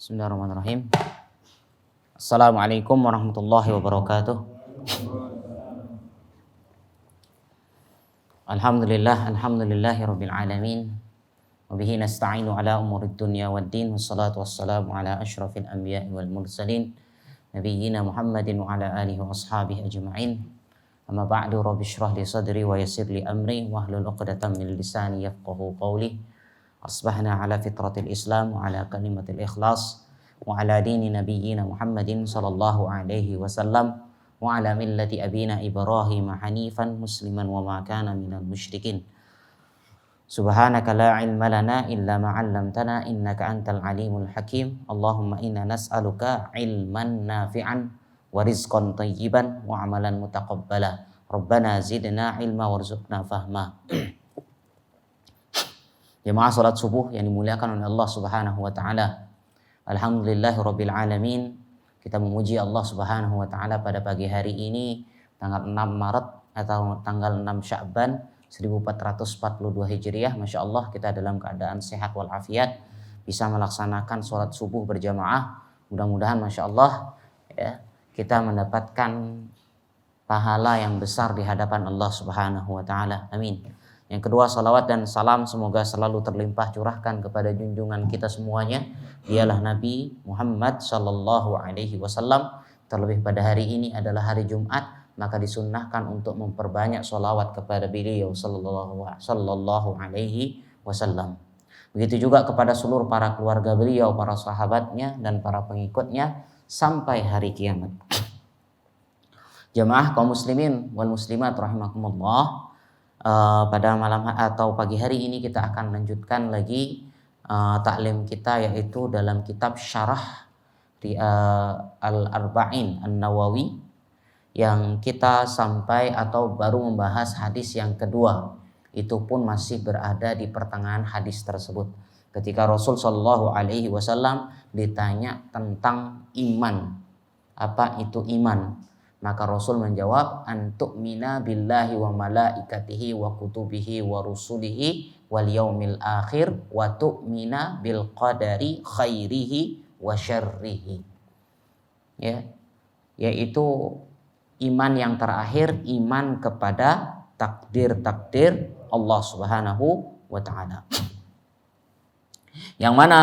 Bismillahirrahmanirrahim. Assalamualaikum warahmatullahi wabarakatuh. Alhamdulillahi rabbil alamin. Wa bihi nasta'inu ala umurid dunya waddin. Wassalatu wassalamu ala asyrafil anbiya'i wal mursalin nabiyyina Muhammadin wa ala alihi wa ashabihi ajma'in. Amma ba'du, rabbi shrah li sadri wa yassir li amri wahlul 'uqdatam min lisani yafqahu qawli. Asbahna ala fitratil Islam wa ala kalimatil ikhlas wa ala dini nabiyyina Muhammadin sallallahu alaihi wasallam wa ala millati abina Ibrahim hanifan musliman wa ma kana minal musyrikin. Subhanaka la ilma lana illa ma 'allamtana innaka antal alimul hakim. Allahumma inna nas'aluka ilman nafi'an wa rizqan thayyiban wa amalan mutaqabbala. Rabbana zidna ilma warzuqna fahma. Jemaah salat subuh yang dimuliakan oleh Allah Subhanahu wa taala. Alhamdulillahirabbil alamin. Kita memuji Allah Subhanahu wa taala pada pagi hari ini tanggal 6 Maret atau tanggal 6 Sya'ban 1442 Hijriah. Masya Allah, kita dalam keadaan sehat walafiat, bisa melaksanakan salat subuh berjamaah. Mudah-mudahan Masya Allah ya, kita mendapatkan pahala yang besar di hadapan Allah Subhanahu wa taala. Amin. Yang kedua, salawat dan salam semoga selalu terlimpah curahkan kepada junjungan kita semuanya. Dialah Nabi Muhammad sallallahu alaihi wasallam. Terlebih pada hari ini adalah hari Jumat, maka disunnahkan untuk memperbanyak salawat kepada beliau sallallahu alaihi wasallam. Begitu juga kepada seluruh para keluarga beliau, para sahabatnya dan para pengikutnya sampai hari kiamat. Jemaah kaum muslimin wal muslimat rahimakumullah. Pada malam atau pagi hari ini kita akan lanjutkan lagi taklim kita, yaitu dalam kitab Syarah Al-Arba'in An-Nawawi, yang kita sampai atau baru membahas hadis yang kedua. Itu pun masih berada di pertengahan hadis tersebut. Ketika Rasul Shallallahu Alaihi Wasallam ditanya tentang iman, apa itu iman? Maka Rasul menjawab, antu'mina billahi wa malaikatihi wa kutubihi wa rusulihi wal yaumil akhir wa tu'mina bil qadari khairihi wa syarrihi. Ya, yaitu iman yang terakhir, iman kepada takdir-takdir Allah Subhanahu wa taala. Yang mana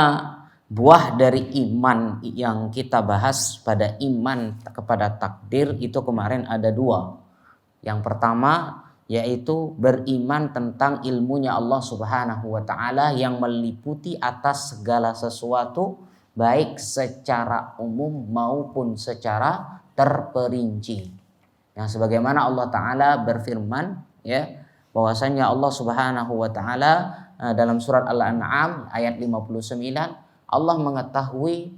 buah dari iman yang kita bahas pada iman kepada takdir itu kemarin ada dua. Yang pertama yaitu beriman tentang ilmunya Allah Subhanahu wa taala yang meliputi atas segala sesuatu, baik secara umum maupun secara terperinci. Yang sebagaimana Allah taala berfirman ya, bahwasanya Allah Subhanahu wa taala dalam surat Al-An'am ayat 59, Allah mengetahui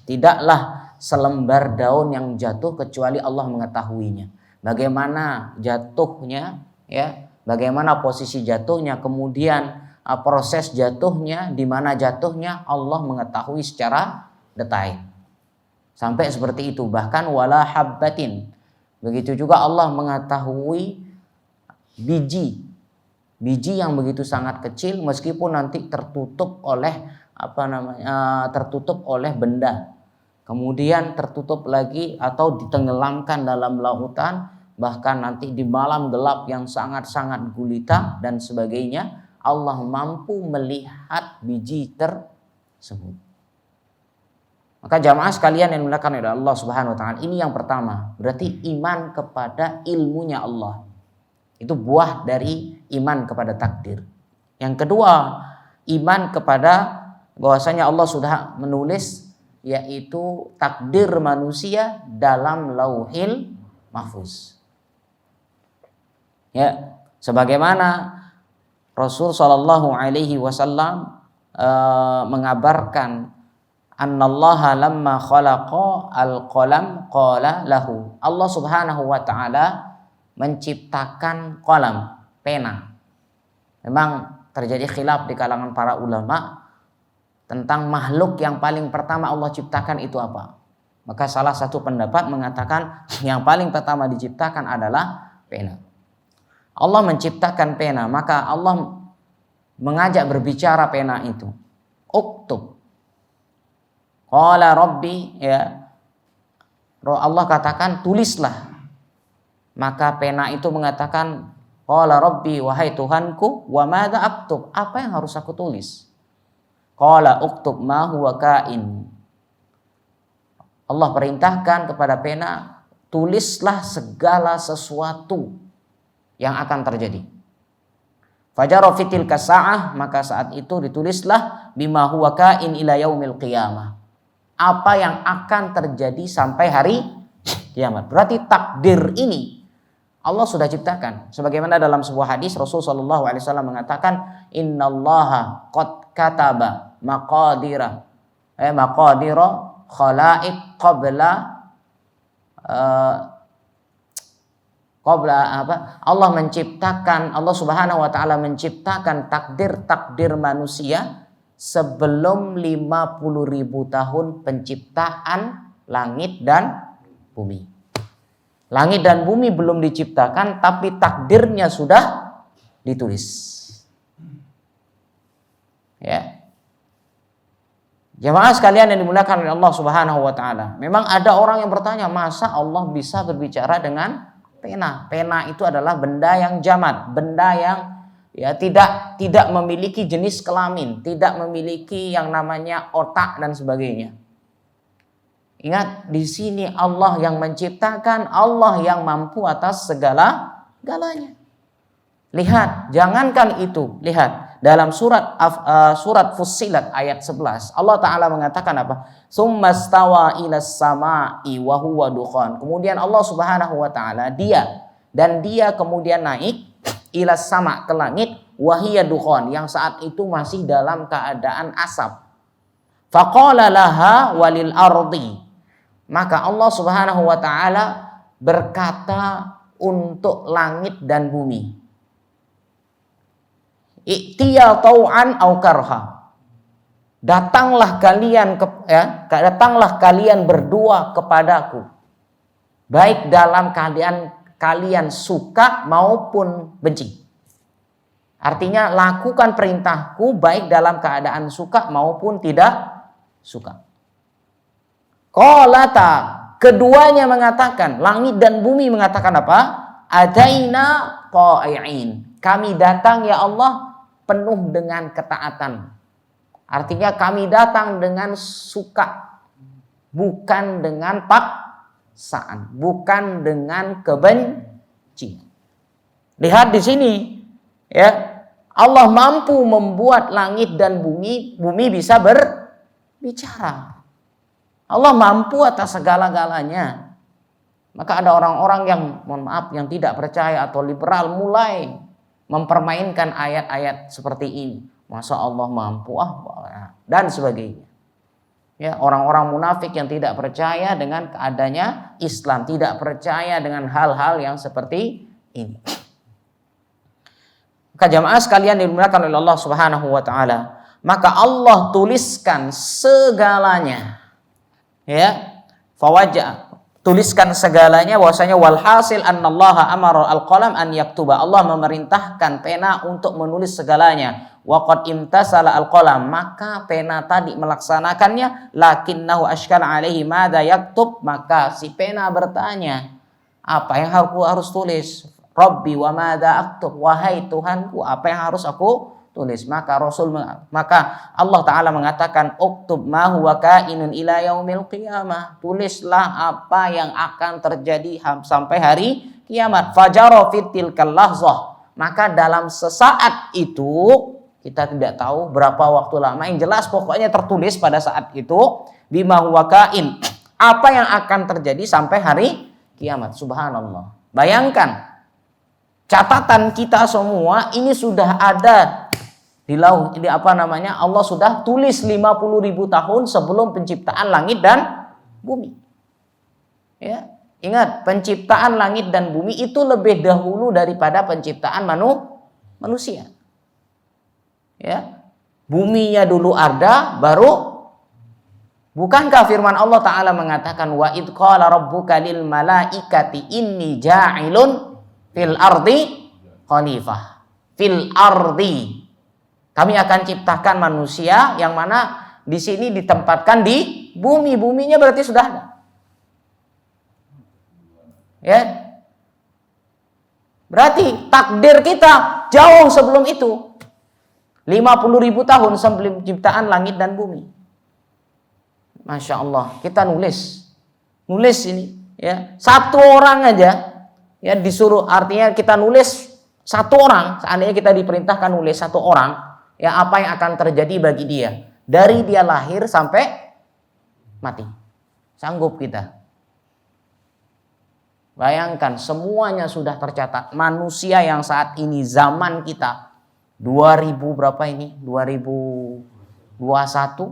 tidaklah selembar daun yang jatuh kecuali Allah mengetahuinya. Bagaimana jatuhnya ya, bagaimana posisi jatuhnya, kemudian proses jatuhnya, di mana jatuhnya, Allah mengetahui secara detail. Sampai seperti itu, bahkan wala habbatin. Begitu juga Allah mengetahui biji yang begitu sangat kecil, meskipun nanti tertutup oleh benda, kemudian tertutup lagi atau ditenggelamkan dalam lautan, bahkan nanti di malam gelap yang sangat-sangat gulita dan sebagainya, Allah mampu melihat biji tersebut. Maka jamaah sekalian yang dimuliakan oleh Allah Subhanahu wa taala, ini yang pertama, berarti iman kepada ilmunya Allah. Itu buah dari iman kepada takdir. Yang kedua, iman kepada bahwasanya Allah sudah menulis yaitu takdir manusia dalam Lauhil Mahfuz. Ya, sebagaimana Rasul sallallahu alaihi wasallam mengabarkan, annallaha lamma khalaqa al-qalam qala lahu. Allah Subhanahu wa taala menciptakan qalam, pena. Memang terjadi khilaf di kalangan para ulama tentang makhluk yang paling pertama Allah ciptakan itu apa. Maka salah satu pendapat mengatakan yang paling pertama diciptakan adalah pena. Allah menciptakan pena, maka Allah mengajak berbicara pena itu. Uktub, Qala rabbi, ya. Allah katakan tulislah. Maka pena itu mengatakan, qala rabbi, wahai Tuhanku, wa madza aktub? Apa yang harus aku tulis? Qala uktub ma huwa kain. Allah perintahkan kepada pena, tulislah segala sesuatu yang akan terjadi. Fajara fitil kasa'ah, maka saat itu ditulislah bima huwa kain ila yaumil qiyamah. Apa yang akan terjadi sampai hari kiamat. Berarti takdir ini Allah sudah ciptakan. Sebagaimana dalam sebuah hadis Rasul sallallahu alaihi wasallam mengatakan, innallaha qad kataba maqadira khalaiq qabla Allah menciptakan, Allah Subhanahu wa taala menciptakan takdir manusia sebelum 50.000 tahun penciptaan langit dan bumi. Langit dan bumi belum diciptakan, tapi takdirnya sudah ditulis. Ya. Jamaah sekalian yang dimuliakan oleh Allah Subhanahu wa taala. Memang ada orang yang bertanya, masa Allah bisa berbicara dengan pena? Pena itu adalah benda yang jamat, benda yang ya tidak memiliki jenis kelamin, tidak memiliki yang namanya otak dan sebagainya. Ingat, di sini Allah yang menciptakan, Allah yang mampu atas segala-galanya. Lihat, jangankan itu, lihat dalam surat Fussilat ayat 11, Allah Ta'ala mengatakan apa? Tsummastawa ilas sama'i wa huwa dukhan. Kemudian Allah Subhanahu wa taala dia kemudian naik ilas sama, ke langit, wa hiya dukhan, yang saat itu masih dalam keadaan asap. Faqala laha walil ardi. Maka Allah Subhanahu wa taala berkata untuk langit dan bumi, I'tiya tau'an au karha. Datanglah kalian berdua kepadaku, baik dalam keadaan kalian suka maupun benci. Artinya lakukan perintahku baik dalam keadaan suka maupun tidak suka. Qalata, keduanya mengatakan, langit dan bumi mengatakan apa? Adaina ta'i'in. Kami datang ya Allah penuh dengan ketaatan. Artinya kami datang dengan suka, bukan dengan paksaan, bukan dengan kebencian. Lihat di sini, ya, Allah mampu membuat langit dan bumi bisa berbicara. Allah mampu atas segala-galanya. Maka ada orang-orang yang, mohon maaf, yang tidak percaya atau liberal mulai mempermainkan ayat-ayat seperti ini. Masa Allah mampu dan sebagainya. Ya, orang-orang munafik yang tidak percaya dengan adanya Islam, tidak percaya dengan hal-hal yang seperti ini. Maka jamaah sekalian dimuliakan oleh Allah Subhanahu wa taala, maka Allah tuliskan segalanya. Ya, fawajah, tuliskan segalanya, bahwasanya walhasil annallaha amara al-qalam an yaktuba. Allah memerintahkan pena untuk menulis segalanya. Wa qad imtasala al-qalam, maka pena tadi melaksanakannya. Lakinnahu ashkala alaihi madza yaktub, maka si pena bertanya, apa yang aku harus tulis? Rabbi wa madza aktub, wahai Tuhanku, apa yang harus aku tulis? Maka Allah Ta'ala mengatakan, uktub ma huwa kainun ila yaumil qiyamah, tulislah apa yang akan terjadi sampai hari kiamat. Fajara fitil kalahzah, maka dalam sesaat itu, kita tidak tahu berapa waktu lama, yang jelas pokoknya tertulis pada saat itu, bima huwa kain, apa yang akan terjadi sampai hari kiamat. Subhanallah. Bayangkan, catatan kita semua ini sudah ada di lauh, ini apa namanya, Allah sudah tulis 50.000 tahun sebelum penciptaan langit dan bumi. Ya, ingat, penciptaan langit dan bumi itu lebih dahulu daripada penciptaan manusia. Ya, buminya dulu ada, baru, bukankah firman Allah Ta'ala mengatakan, wa id qala rabbuka lil malaikati inni ja'ilun fil ardi khalifah. Fil ardi, kami akan ciptakan manusia yang mana di sini ditempatkan di buminya berarti sudah ada. Ya. Berarti takdir kita jauh sebelum itu. 50.000 tahun sebelum ciptaan langit dan bumi. Masya Allah, kita nulis ini, ya, satu orang aja, ya, disuruh, artinya kita nulis satu orang, seandainya kita diperintahkan nulis satu orang, ya, apa yang akan terjadi bagi dia dari dia lahir sampai mati, sanggup kita? Bayangkan, semuanya sudah tercatat. Manusia yang saat ini zaman kita 2000 berapa ini? 2021,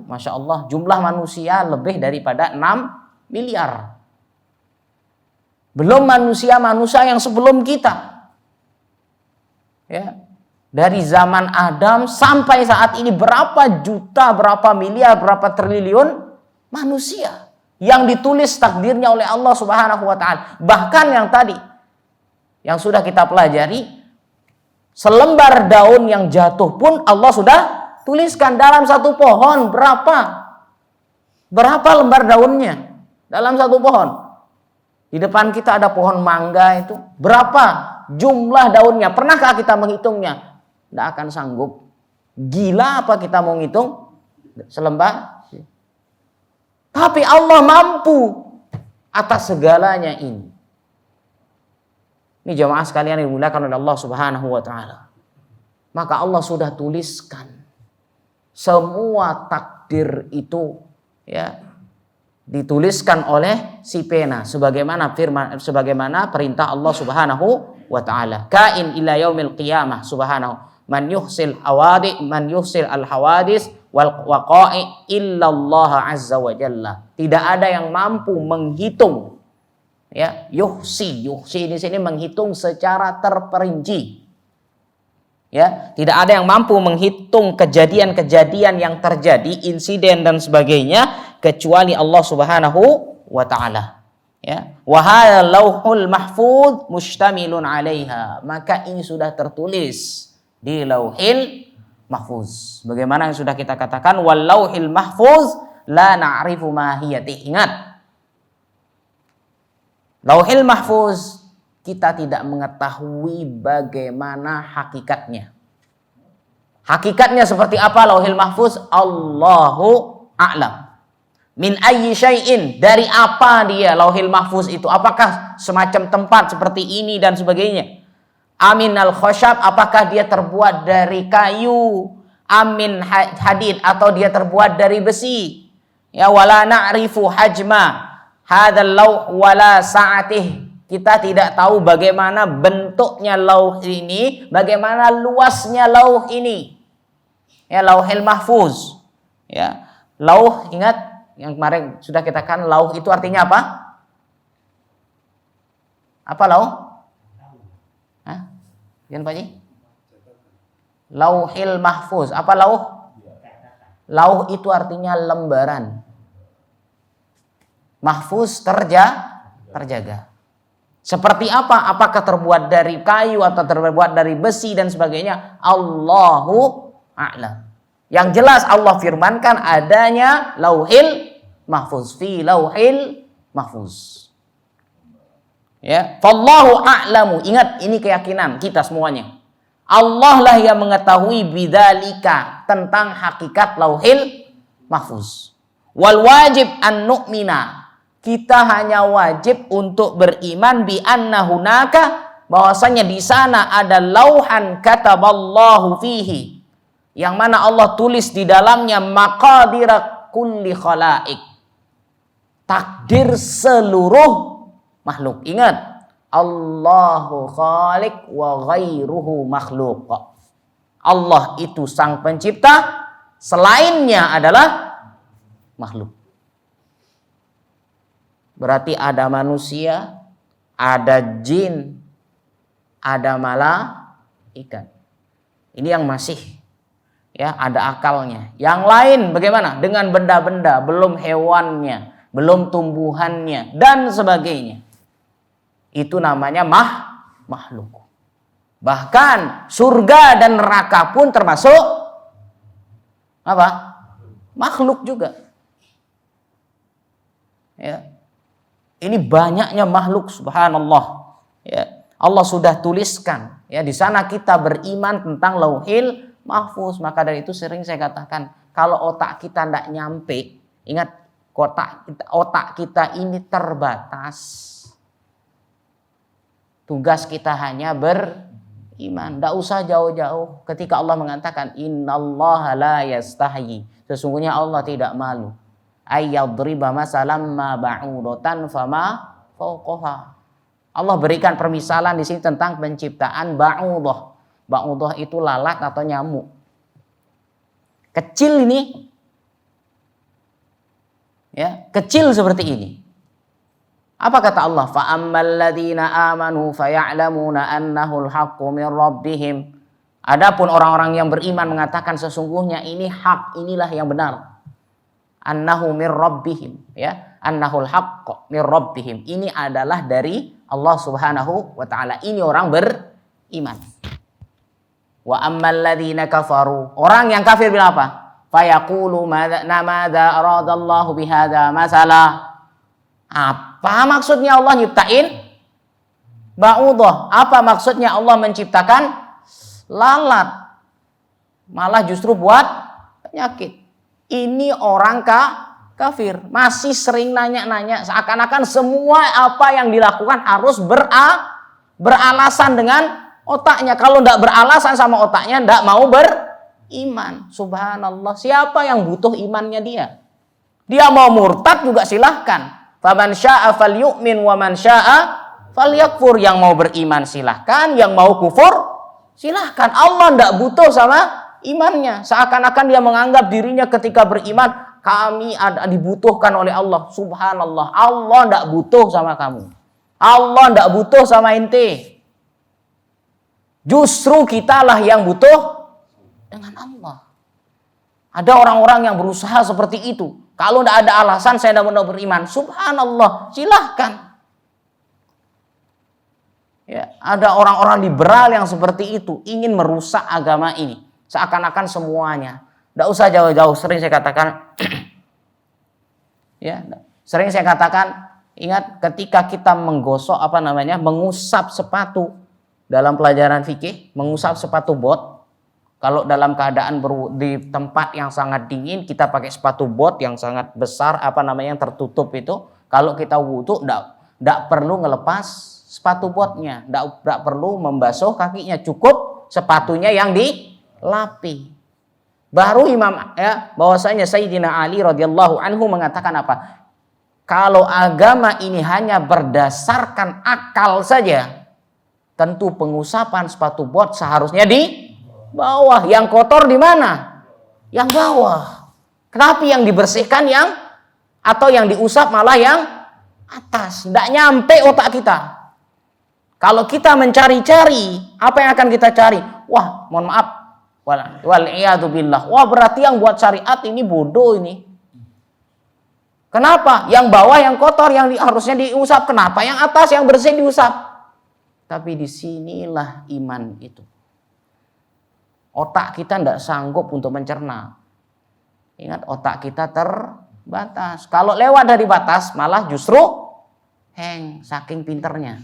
Masya Allah, jumlah manusia lebih daripada 6 miliar. Belum manusia yang sebelum kita. Ya. Dari zaman Adam sampai saat ini berapa juta, berapa miliar, berapa triliun manusia yang ditulis takdirnya oleh Allah Subhanahu wa taala. Bahkan yang tadi yang sudah kita pelajari, selembar daun yang jatuh pun Allah sudah tuliskan dalam satu pohon. Berapa lembar daunnya dalam satu pohon? Di depan kita ada pohon mangga itu. Berapa jumlah daunnya? Pernahkah kita menghitungnya? Tidak akan sanggup. Gila apa kita mau ngitung selembar? Tapi Allah mampu atas segalanya ini. Ini jamaah sekalian yang dimuliakan oleh Allah Subhanahu wa taala. Maka Allah sudah tuliskan semua takdir itu, ya, dituliskan oleh si pena sebagaimana perintah Allah Subhanahu wa taala. Kain ila yaumil qiyamah subhanahu man yuhsil al hawadis wal waqa'i illa Allah azza wa jalla. Tidak ada yang mampu menghitung, ya, yuhsi di sini menghitung secara terperinci. Ya, tidak ada yang mampu menghitung kejadian-kejadian yang terjadi, insiden dan sebagainya, kecuali Allah Subhanahu wa taala. Ya, wa hadzal lauhul mahfuz mustamilun 'alaiha. Maka ini sudah tertulis di Lauhil Mahfuz. Bagaimana yang sudah kita katakan, wal lauhil mahfuz la na'rifu ma hiyati. Ingat, Lauhil Mahfuz kita tidak mengetahui bagaimana hakikatnya. Hakikatnya seperti apa Lauhil Mahfuz? Allahu a'lam. Min ayyi syai'in, dari apa dia Lauhil Mahfuz itu? Apakah semacam tempat seperti ini dan sebagainya? Amin al-khosyab, apakah dia terbuat dari kayu? Amin hadid, atau dia terbuat dari besi? Ya, wala na'rifu hajma hadzal lauh wala sa'atih. Kita tidak tahu bagaimana bentuknya lauh ini, bagaimana luasnya lauh ini. Ya, Lauhil Mahfuz. Ya, lauh, ingat yang kemarin sudah kita katakan, lauh itu artinya apa? Apa lauh? Hah? Jangan Pak Ji? Lauhil Mahfuz. Apa lauh? Lauh itu artinya lembaran. Mahfuz terjaga. Seperti apa? Apakah terbuat dari kayu atau terbuat dari besi dan sebagainya? Allahu a'lam. Yang jelas Allah firmankan adanya Lauhil Mahfuz, fi Lauhil Mahfuz. Ya, fallahu a'lamu. Ingat, ini keyakinan kita semuanya. Allah lah yang mengetahui bidzalika, tentang hakikat Lauhil Mahfuz. Wal wajib an nu'mina. Kita hanya wajib untuk beriman bi anna hunaka, bahwasanya di sana ada lauhan kataballahu fihi, yang mana Allah tulis di dalamnya maqadira kulli khalaik, takdir seluruh makhluk. Ingat, Allahu khaliq wa ghairuhu makhluk. Allah itu sang pencipta, selainnya adalah makhluk. Berarti ada manusia, ada jin, ada malaikat. Ini yang masih, ya, ada akalnya. Yang lain bagaimana? Dengan benda-benda, belum hewannya, belum tumbuhannya dan sebagainya. Itu namanya makhluk. Bahkan surga dan neraka pun termasuk apa? Makhluk juga. Ya. Ini banyaknya makhluk, subhanallah. Ya. Allah sudah tuliskan. Ya, di sana kita beriman tentang lauhil mahfuz. Maka dari itu sering saya katakan, kalau otak kita tidak nyampe, ingat otak kita ini terbatas. Tugas kita hanya beriman. Tidak usah jauh-jauh. Ketika Allah mengatakan, innallaha la yastahyi. Sesungguhnya Allah tidak malu. Ayyadriba masalam ma ba'udatan fama fawqaha. Allah berikan permisalan di sini tentang penciptaan ba'udah. Ba'udah itu lalat atau nyamuk. Kecil ini. Ya, kecil seperti ini. Apa kata Allah? Fa ammal ladzina amanu faya'lamuna annahu al-haqqu min rabbihim. Adapun orang-orang yang beriman mengatakan sesungguhnya ini hak, inilah yang benar. Annahu min rabbihim, ya. Annahul haqq min rabbihim. Ini adalah dari Allah Subhanahu wa taala. Ini orang beriman. Wa ammal ladzina kafaru. Orang yang kafir bilang apa? Fayaqulu madza aradallahu bihadza masala. Apa maksudnya Allah nyiptain ba'udah? Apa maksudnya Allah menciptakan lalat? Malah justru buat penyakit. Ini orang kafir. Masih sering nanya-nanya. Seakan-akan semua apa yang dilakukan harus beralasan dengan otaknya. Kalau tidak beralasan sama otaknya, tidak mau beriman. Subhanallah. Siapa yang butuh imannya dia? Dia mau murtad juga silahkan. Faman sya'a falyu'min wa man sya'a falyakfur. Yang mau beriman silahkan. Yang mau kufur silahkan. Allah tidak butuh sama imannya. Seakan-akan dia menganggap dirinya ketika beriman, kami dibutuhkan oleh Allah. Subhanallah. Allah tidak butuh sama kamu. Allah tidak butuh sama ente. Justru kitalah yang butuh dengan Allah. Ada orang-orang yang berusaha seperti itu. Kalau tidak ada alasan saya tidak mau beriman. Subhanallah. Silahkan. Ya, ada orang-orang liberal yang seperti itu. Ingin merusak agama ini. Seakan-akan semuanya. Tidak usah jauh-jauh. Sering saya katakan. Ya, sering saya katakan. Ingat ketika kita mengusap sepatu. Dalam pelajaran fikih. Mengusap sepatu bot. Kalau dalam keadaan di tempat yang sangat dingin. Kita pakai sepatu bot yang sangat besar. Yang tertutup itu. Kalau kita wudu. Tidak perlu ngelepas sepatu botnya. Tidak perlu membasuh kakinya. Cukup sepatunya yang dilapi. Baru bahwasanya Sayyidina Ali radhiyallahu anhu mengatakan apa? Kalau agama ini hanya berdasarkan akal saja, tentu pengusapan sepatu bot seharusnya di bawah. Yang kotor di mana? Yang bawah. Kenapa yang dibersihkan atau yang diusap malah yang atas? Tidak nyampe otak kita. Kalau kita mencari-cari, apa yang akan kita cari? Wah, mohon maaf. Wal'iyadzubillah. Wah, berarti yang buat syariat ini bodoh ini. Kenapa? Yang bawah yang kotor yang harusnya diusap. Kenapa? Yang atas yang bersih diusap. Tapi disinilah iman itu. Otak kita tidak sanggup untuk mencerna. Ingat, otak kita terbatas. Kalau lewat dari batas malah justru saking pinternya.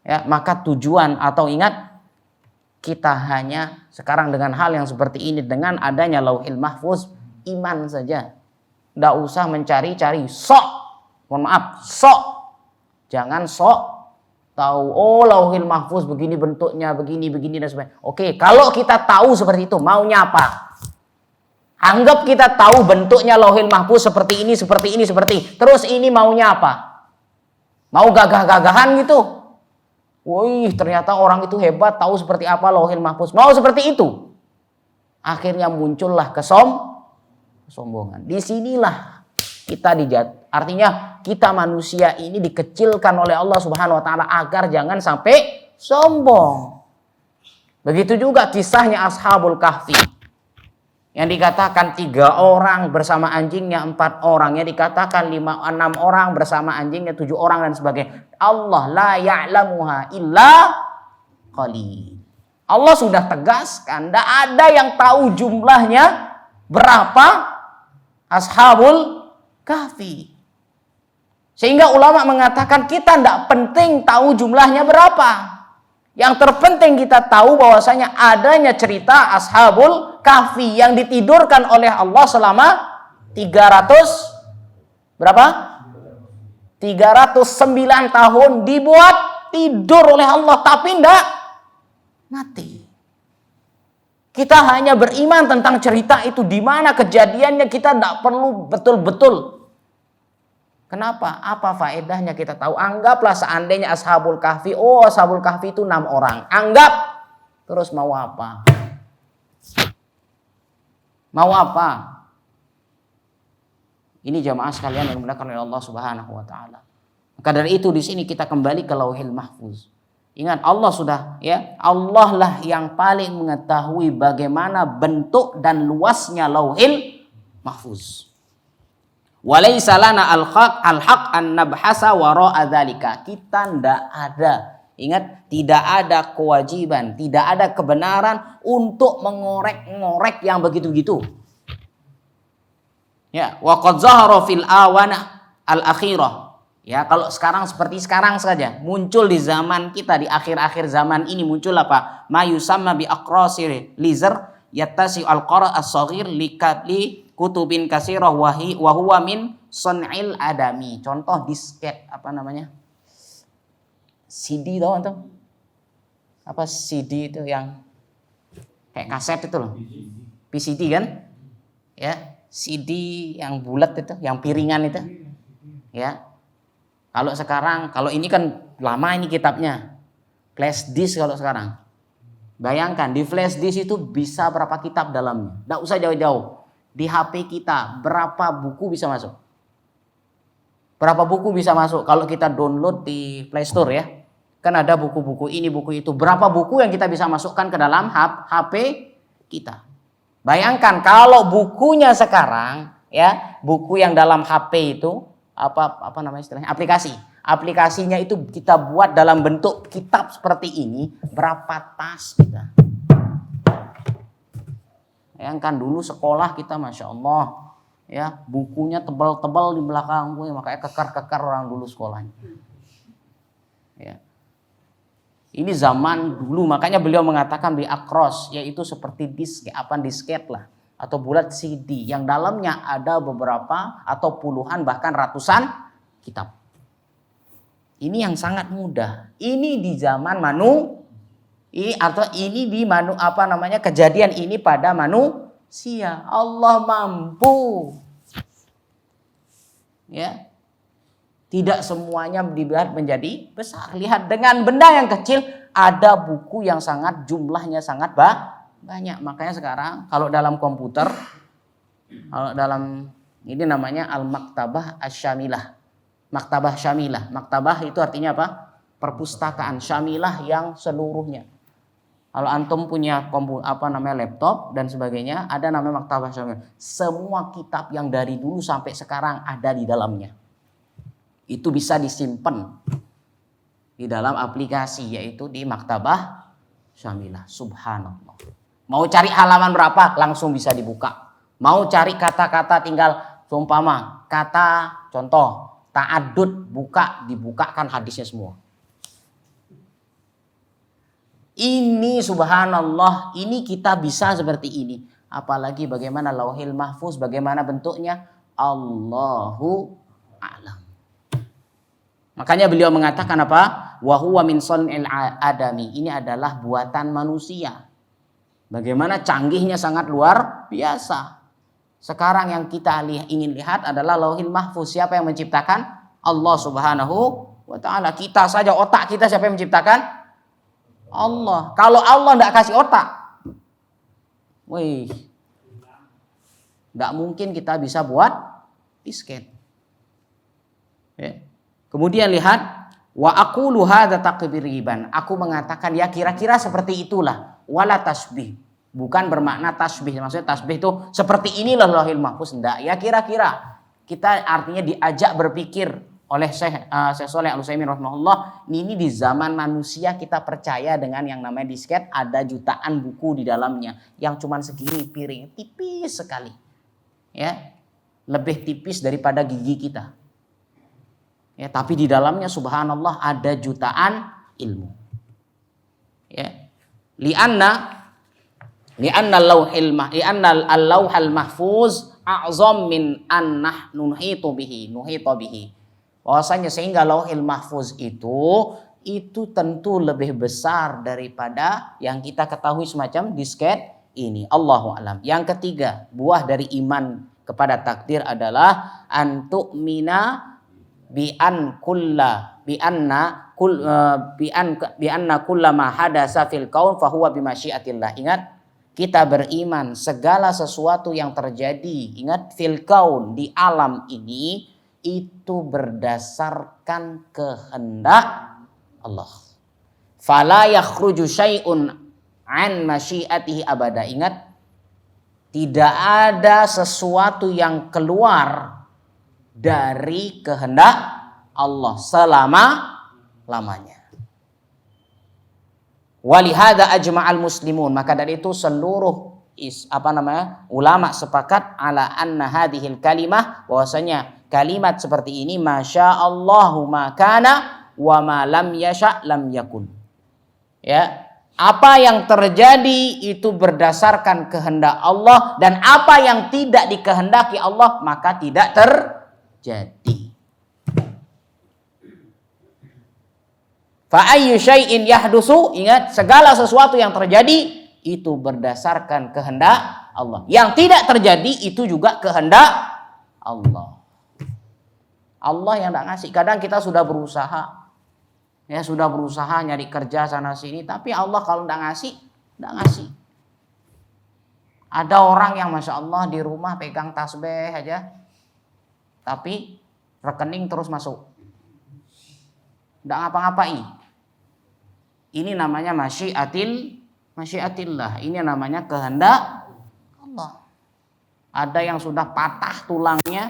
Ya, maka tujuan atau ingat, kita hanya sekarang dengan hal yang seperti ini, dengan adanya lauhil mahfuz, iman saja. Tidak usah mencari-cari sok. Mohon maaf, sok. Jangan sok tahu, oh lauhil mahfuz begini bentuknya, begini dan sebagainya. Oke, kalau kita tahu seperti itu, maunya apa? Anggap kita tahu bentuknya lauhil mahfuz seperti ini. Terus ini maunya apa? Mau gagah-gagahan gitu? Wih, ternyata orang itu hebat, tahu seperti apa lauhil mahfuz. Mau seperti itu. Akhirnya muncullah kesombongan. Disinilah kita artinya kita manusia ini dikecilkan oleh Allah Subhanahu wa taala agar jangan sampai sombong. Begitu juga kisahnya Ashabul Kahfi. Yang dikatakan 3 orang bersama anjingnya, 4 orang. Yang dikatakan 6 orang bersama anjingnya, 7 orang dan sebagainya. Allah la ya'lamuha illa qalil. Allah sudah tegaskan, tidak ada yang tahu jumlahnya berapa Ashabul Kahfi. Sehingga ulama mengatakan kita tidak penting tahu jumlahnya berapa. Yang terpenting kita tahu bahwasanya adanya cerita Ashabul Kahfi yang ditidurkan oleh Allah selama 300 berapa? 309 tahun dibuat tidur oleh Allah tapi tidak mati. Kita hanya beriman tentang cerita itu, di mana kejadiannya kita tidak perlu betul-betul. Kenapa? Apa faedahnya kita tahu? Anggaplah seandainya Ashabul Kahfi, Ashabul Kahfi itu 6 orang. Anggap. Terus mau apa? Mau apa? Ini jamaah sekalian yang dimuliakan oleh Allah Subhanahu wa taala. Maka dari itu di sini kita kembali ke Lauhil Mahfuz. Ingat, Allah sudah, ya, Allah lah yang paling mengetahui bagaimana bentuk dan luasnya Lauhil Mahfuz. Walaysa lana al-haq an nabhasa wara'a dzalika. Kita ndak ada, ingat, tidak ada kewajiban, tidak ada kebenaran untuk mengorek-ngorek yang begitu-begitu. Ya, wa qad zahara fil awana al-akhirah. Ya, kalau sekarang seperti sekarang saja, muncul di zaman kita, di akhir-akhir zaman ini muncul apa? Ma yusamma bi aqrasir lizer yattasi al-qara as-saghir li kutubin katsirah wa huwa min sun'il adami. Contoh disket, apa namanya? CD tahu antum? Apa CD itu yang kayak kaset itu loh. PCD kan? Ya, CD yang bulat itu, yang piringan itu. Ya. Kalau sekarang, kalau ini kan lama ini kitabnya. Flash disk kalau sekarang. Bayangkan di flash disk itu bisa berapa kitab dalamnya. Tidak usah jauh-jauh. Di HP kita berapa buku bisa masuk? Berapa buku bisa masuk kalau kita download di Play Store ya? Kan ada buku-buku ini, buku itu. Berapa buku yang kita bisa masukkan ke dalam HP kita? Bayangkan kalau bukunya sekarang ya, buku yang dalam HP itu apa namanya istilahnya, aplikasinya itu kita buat dalam bentuk kitab seperti ini, berapa tas kita. Bayangkan dulu sekolah kita, masya Allah ya, bukunya tebal-tebal di belakang, makanya kekar-kekar orang dulu sekolahnya ya. Ini zaman dulu, makanya beliau mengatakan bi akros, yaitu seperti disket lah, atau bulat CD yang dalamnya ada beberapa atau puluhan bahkan ratusan kitab. Ini yang sangat mudah. Ini di zaman kejadian ini pada manusia. Allah mampu. Ya. Tidak semuanya dibuat menjadi besar. Lihat, dengan benda yang kecil ada buku yang sangat jumlahnya sangat banyak. Makanya sekarang kalau dalam komputer, kalau dalam ini namanya al-maktabah asyamilah. Maktabah syamilah. Maktabah itu artinya apa? Perpustakaan. Syamilah yang seluruhnya. Kalau antum punya laptop dan sebagainya, ada namanya maktabah syamilah. Semua kitab yang dari dulu sampai sekarang ada di dalamnya. Itu bisa disimpan di dalam aplikasi, yaitu di maktabah syamilah. Subhanallah. Mau cari halaman berapa langsung bisa dibuka. Mau cari kata-kata tinggal seumpama kata contoh ta'addud, dibukakan hadisnya semua. Ini subhanallah, ini kita bisa seperti ini. Apalagi bagaimana Lauhil Mahfuz, bagaimana bentuknya, Allahu a'lam. Makanya beliau mengatakan apa? Wa huwa min sun'il adami. Ini adalah buatan manusia. Bagaimana canggihnya sangat luar biasa. Sekarang yang kita ingin lihat adalah Lauhil Mahfuz. Siapa yang menciptakan? Allah Subhanahu wa ta'ala. Kita saja, otak kita siapa yang menciptakan? Allah. Kalau Allah tidak kasih otak, tidak mungkin kita bisa buat disket. Ya. Kemudian lihat, wa aqulu hadza taqriban. Aku mengatakan ya kira-kira seperti itulah. Wala tasbih. Bukan bermakna tasbih. Maksudnya tasbih itu seperti inilah Lauhil Mahfuz. Enggak. Ya kira-kira. Kita artinya diajak berpikir oleh Syekh Shalih Al-Utsaimin rahimahullah. Ini di zaman manusia kita percaya dengan yang namanya disket. Ada jutaan buku di dalamnya. Yang cuman segini piring. Tipis sekali. Ya. lebih tipis daripada gigi kita. Ya, tapi di dalamnya subhanallah ada jutaan ilmu. Ya. Lianna al-lauhal mahfuz a'zam min an nuhitu bihi. Bahwasanya sehingga lauhil mahfuz itu tentu lebih besar daripada yang kita ketahui semacam disket ini. Allahu a'lam. Yang ketiga, buah dari iman kepada takdir adalah antu'mina bi anna kullama hadasa fil kaun fahuwa bi masyiatillah. Ingat, kita beriman segala sesuatu yang terjadi, ingat, fil kaun, di alam ini, itu berdasarkan kehendak Allah. Fala yakhruju syai'un an masyiatihi abada. Ingat, tidak ada sesuatu yang keluar dari kehendak Allah selama-lamanya. Walihada ajma'al muslimun, maka dari itu seluruh ulama sepakat ala anna hadhil kalimah, bahwasanya kalimat seperti ini masya Allahu ma kana wa ma lam yasha lam yakun. Ya, apa yang terjadi itu berdasarkan kehendak Allah, dan apa yang tidak dikehendaki Allah maka tidak terjadi. Fa ayyu syai'in yahdusu, ingat, segala sesuatu yang terjadi itu berdasarkan kehendak Allah. Yang tidak terjadi itu juga kehendak Allah. Allah yang tidak ngasih. Kadang kita sudah berusaha, ya sudah berusaha nyari kerja sana sini, tapi Allah kalau tidak ngasih, tidak ngasih. Ada orang yang masya Allah di rumah pegang tasbih aja, tapi rekening terus masuk, tidak ngapa-ngapai. Ini namanya masyiatillah. Ini namanya kehendak Allah. Ada yang sudah patah tulangnya,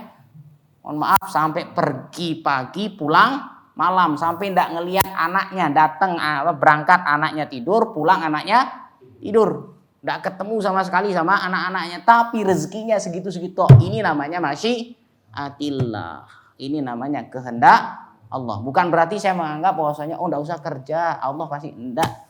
mohon maaf, sampai pergi pagi pulang malam, sampai tidak ngelihat anaknya, datang berangkat anaknya tidur, pulang anaknya tidur, tidak ketemu sama sekali sama anak-anaknya, tapi rezekinya segitu-segitu. Ini namanya masyiatillah. Ini namanya kehendak Allah. Bukan berarti saya menganggap bahwasanya tidak usah kerja, Allah pasti, enggak.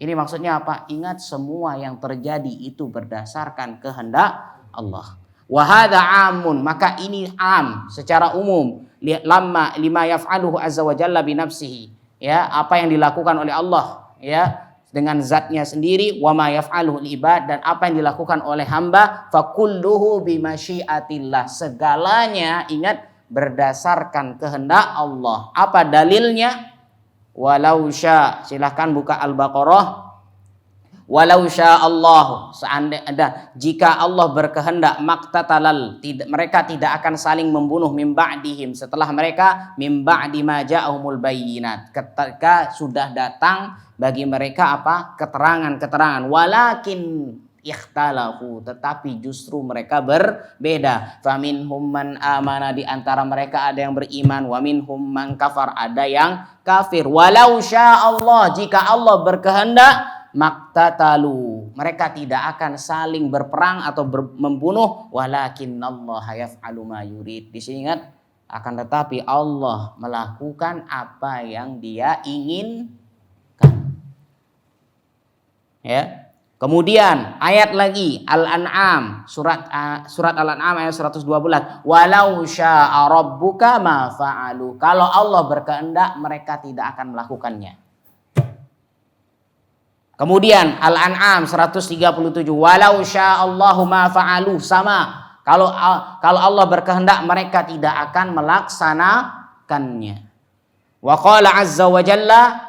Ini maksudnya apa? Ingat, semua yang terjadi itu berdasarkan kehendak Allah. Wa hadza amun, maka ini am secara umum. Lima yaf'aluhu azza wa jalla bi nafsihi. Ya, apa yang dilakukan oleh Allah, ya, dengan zatnya sendiri, wa ma yaf'aluhu ibad, dan apa yang dilakukan oleh hamba, fa kulluhu bi masyiatillah. Segalanya, ingat, berdasarkan kehendak Allah. Apa dalilnya? Walau sya, silahkan buka Al-Baqarah. Walau sya Allah, seandainya jika Allah berkehendak, maktatalal, mereka tidak akan saling membunuh min ba'dihim, setelah mereka min ba'di ma ja'ahumul bayyinat, ketika sudah datang bagi mereka apa? Keterangan-keterangan. Walakin ikhtalafu, tetapi justru mereka berbeda. Faminhum man amana, di antara mereka ada yang beriman, wa minhum man kafar, ada yang kafir. Walau sya Allah, jika Allah berkehendak, maktatalu, mereka tidak akan saling berperang atau membunuh. Walakinnallaha yaf'alu ma yurid. Di sini ingat, akan tetapi Allah melakukan apa yang Dia inginkan. Ya. Kemudian ayat lagi Al-An'am, surat Al-An'am ayat 112. Walau syaa rabbuka ma fa'alu. Kalau Allah berkehendak, mereka tidak akan melakukannya. Kemudian Al-An'am 137. Walau syaa Allahu ma fa'alu, sama. Kalau Allah berkehendak, mereka tidak akan melaksanakannya. Wa qala azza wa jalla,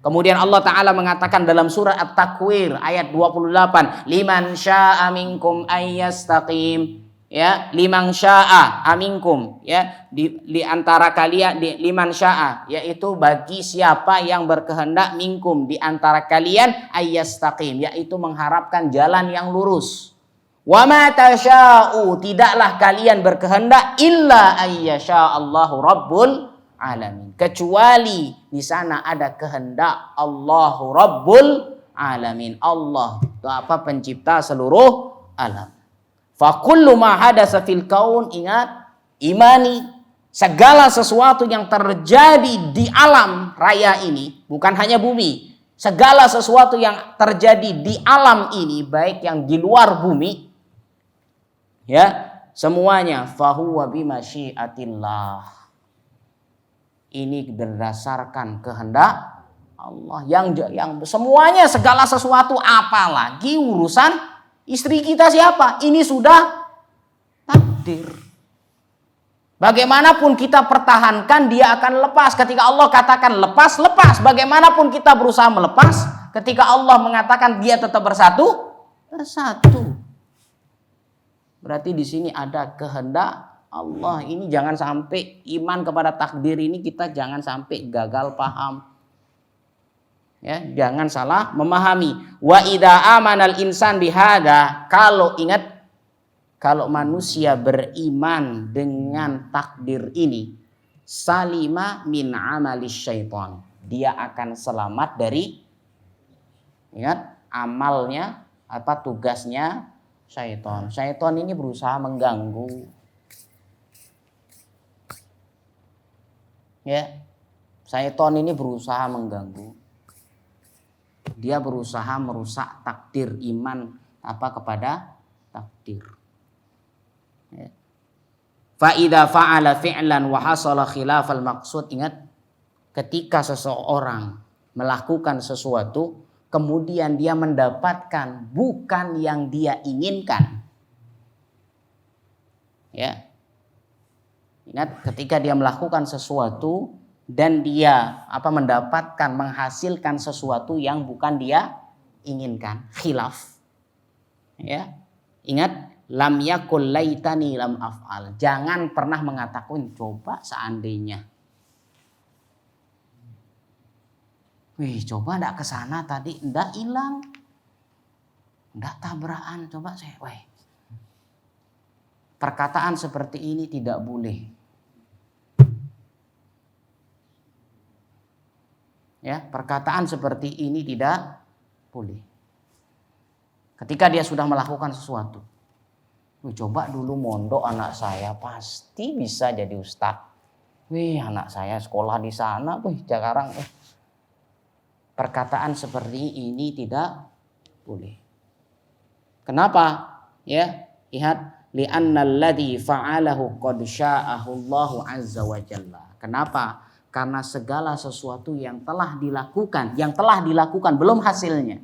kemudian Allah Ta'ala mengatakan dalam surat At-Takwir ayat 28, liman sya'a minkum ayyastaqim, ya, liman sya'a aminkum, ya, di antara kalian, liman sya'a, yaitu bagi siapa yang berkehendak, minkum, di antara kalian, ayyastaqim, yaitu mengharapkan jalan yang lurus. Wa ma tasya'u, tidaklah kalian berkehendak, illa ayyasha Allahu rabbul alamin, kecuali di sana ada kehendak Allahu Rabbul alamin. Allah itu apa? Pencipta seluruh alam. Fa kullu ma hadatsa fil kaun, ingat, imani segala sesuatu yang terjadi di alam raya ini, bukan hanya bumi, segala sesuatu yang terjadi di alam ini, baik yang di luar bumi, ya, semuanya fahuwa bimasyiatillah. Ini berdasarkan kehendak Allah. Yang semuanya, segala sesuatu, apalagi urusan istri kita siapa? Ini sudah takdir. Bagaimanapun kita pertahankan, dia akan lepas. Ketika Allah katakan lepas, lepas. Bagaimanapun kita berusaha melepas, ketika Allah mengatakan dia tetap bersatu, bersatu. Berarti di sini ada kehendak Allah. Ini jangan sampai iman kepada takdir ini kita jangan sampai gagal paham. Ya, jangan salah memahami. Wa idza amanal insan bihada, kalau ingat, kalau manusia beriman dengan takdir ini, salima min amali syaitan, dia akan selamat dari, ingat, amalnya, tugasnya syaitan. Syaitan ini berusaha mengganggu. Ya, syaitan ini berusaha mengganggu. Dia berusaha merusak takdir iman kepada takdir. Ya. Fa idza fa'ala fi'lan wa hasala khilafal maqsud, ingat, ketika seseorang melakukan sesuatu kemudian dia mendapatkan bukan yang dia inginkan. Ya. Ingat, ketika dia melakukan sesuatu dan dia mendapatkan, menghasilkan sesuatu yang bukan dia inginkan, khilaf. Ya. Ingat, lam yakul laitani lam af'al. Jangan pernah mengatakan coba seandainya. Wih, coba ndak kesana tadi, ndak hilang, ndak tabrakan, coba saya. Wih. Perkataan seperti ini tidak boleh. Ya, perkataan seperti ini tidak boleh. Ketika dia sudah melakukan sesuatu, coba dulu mondok anak saya pasti bisa jadi ustadz. Wih, anak saya sekolah di sana, wih, sekarang. Perkataan seperti ini tidak boleh. Kenapa? Ya, lihat, li'annalladzi fa'alahu qad sya'ahu Allahu azza wa jalla. Kenapa? Karena segala sesuatu yang telah dilakukan belum hasilnya.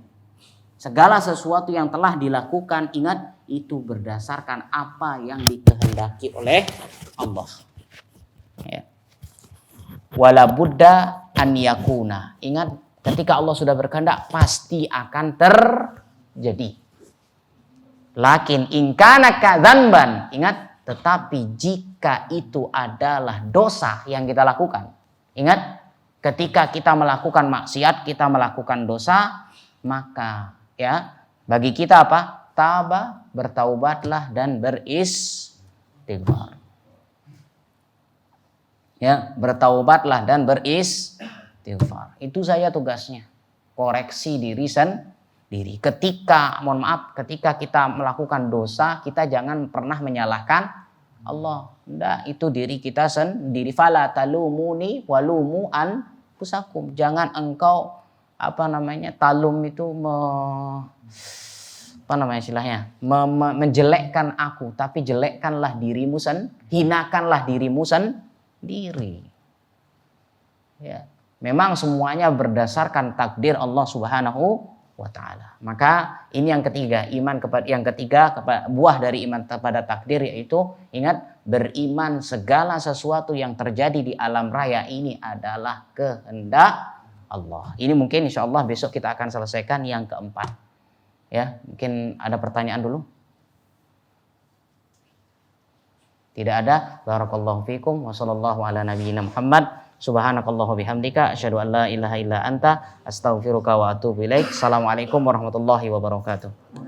Segala sesuatu yang telah dilakukan, ingat, itu berdasarkan apa yang dikehendaki oleh Allah. Ya. Wala budda an yakuna. Ingat, ketika Allah sudah berkehendak pasti akan terjadi. Lakin in kana kadzanban, ingat, tetapi jika itu adalah dosa yang kita lakukan. Ingat, ketika kita melakukan maksiat, kita melakukan dosa, maka ya bagi kita apa? Taba, bertaubatlah dan beristighfar. Ya, bertaubatlah dan beristighfar. Itu saja tugasnya. Koreksi diri sendiri. Ketika kita melakukan dosa, kita jangan pernah menyalahkan Allah. Enggak, itu diri kita sendiri. Fala talumuni walumu anfusakum. Jangan engkau talum itu menjelekkan aku, tapi jelekkanlah dirimu hinakanlah dirimu sendiri. Ya, memang semuanya berdasarkan takdir Allah Subhanahu wa ta'ala. Maka ini yang ketiga, buah dari iman kepada takdir, yaitu ingat, beriman segala sesuatu yang terjadi di alam raya ini adalah kehendak Allah. Ini mungkin insya Allah besok kita akan selesaikan yang keempat. Ya, mungkin ada pertanyaan dulu? Tidak ada. Barakallahu fikum wa sallallahu ala nabiyyina Muhammad. Subhanakallahu bihamdika asyhadu an la ilaha illa anta astaghfiruka wa atubu ilaik. Assalamualaikum warahmatullahi wabarakatuh.